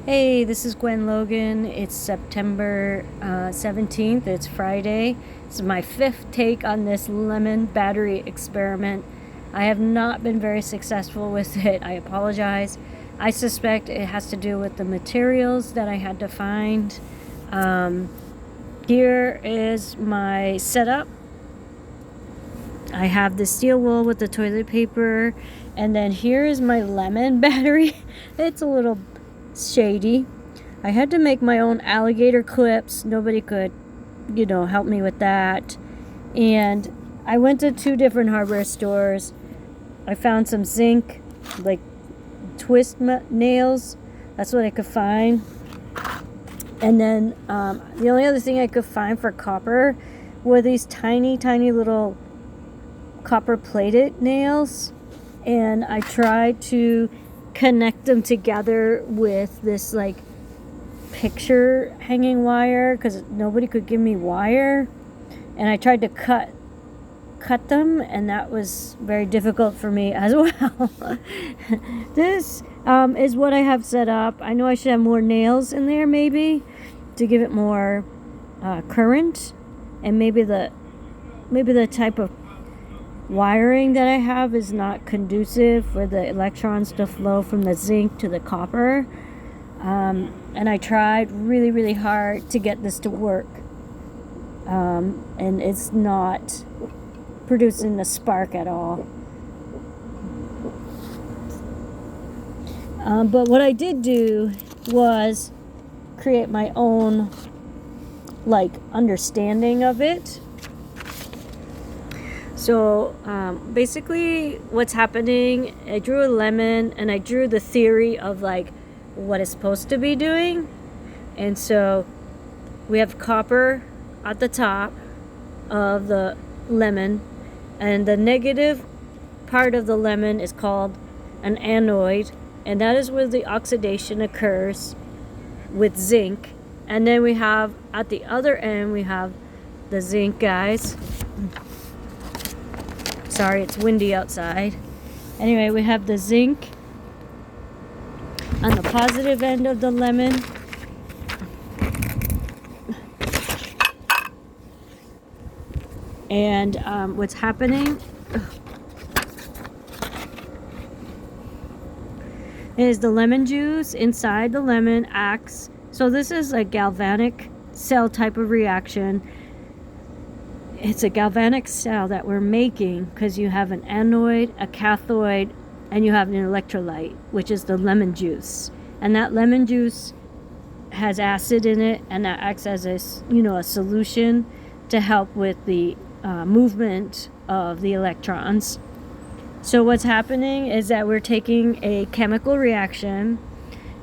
Hey, this is Gwen Logan. It's September 17th. It's Friday. This is my fifth take on this lemon battery experiment. I have not been very successful with it. I apologize. I suspect it has to do with the materials that I had to find. Here is my setup. I have the steel wool with the toilet paper, and then here is my lemon battery. It's a little shady. I had to make my own alligator clips. Nobody could, help me with that. And I went to two different hardware stores. I found some zinc, like twist nails. That's what I could find. And then the only other thing I could find for copper were these tiny, tiny little copper plated nails. And I tried to connect them together with this like picture hanging wire because nobody could give me wire, and I tried to cut them, and that was very difficult for me as well. This is what I have set up. I know I should have more nails in there maybe to give it more current, and maybe the type of wiring that I have is not conducive for the electrons to flow from the zinc to the copper. And I tried really, really hard to get this to work. And it's not producing a spark at all. But what I did do was create my own understanding of it. So basically what's happening, I drew a lemon and I drew the theory of what it's supposed to be doing. And so we have copper at the top of the lemon, and the negative part of the lemon is called an anode, and that is where the oxidation occurs with zinc. And then we have at the other end, we have the zinc guys. Sorry, it's windy outside. Anyway, we have the zinc on the positive end of the lemon. And what's happening is the lemon juice inside the lemon acts. So this is a galvanic cell type of reaction. It's a galvanic cell that we're making because you have an anode, a cathode, and you have an electrolyte, which is the lemon juice. And that lemon juice has acid in it, and that acts as a solution to help with the movement of the electrons. So what's happening is that we're taking a chemical reaction,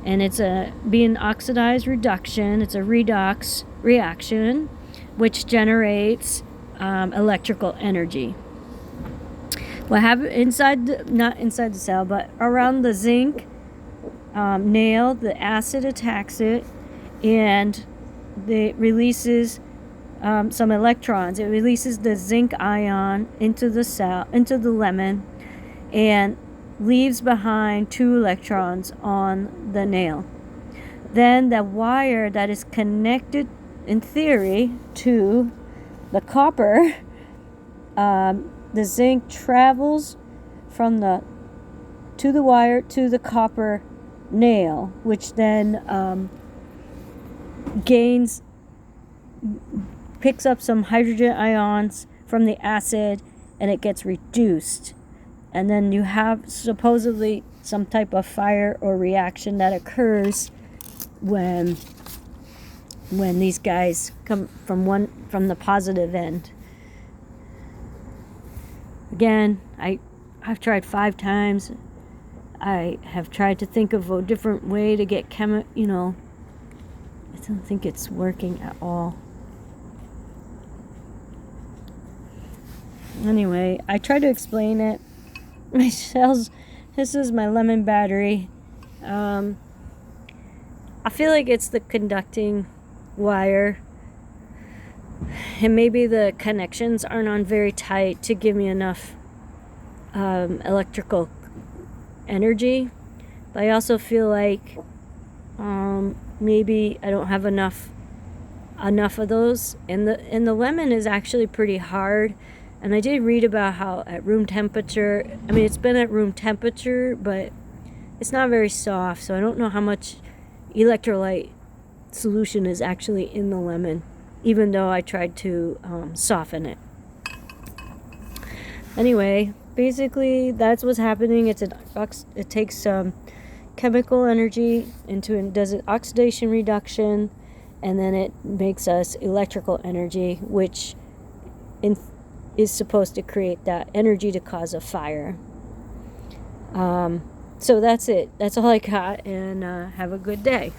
and it's a being oxidized reduction. It's a redox reaction, which generates electrical energy. What happens not inside the cell, but around the zinc nail, the acid attacks it, and it releases some electrons. It releases the zinc ion into the cell, into the lemon, and leaves behind 2 electrons on the nail. Then the wire that is connected, in theory, to the copper, the zinc travels from to the wire to the copper nail, which then picks up some hydrogen ions from the acid, and it gets reduced. And then you have supposedly some type of fire or reaction that occurs when these guys come from the positive end. Again, I've tried 5 times. I have tried to think of a different way to get I don't think it's working at all. Anyway, I tried to explain it. My cells, this is my lemon battery. I feel like it's the conducting wire, and maybe the connections aren't on very tight to give me enough electrical energy. But I also feel like Maybe I don't have enough of those, and the lemon is actually pretty hard. And I did read about how at room temperature, I mean, it's been at room temperature, but it's not very soft, so I don't know how much electrolyte solution is actually in the lemon, even though I tried to soften it. Anyway, basically that's what's happening. It takes chemical energy does an oxidation reduction, and then it makes us electrical energy, which is supposed to create that energy to cause a fire. So that's it. That's all I got, and have a good day.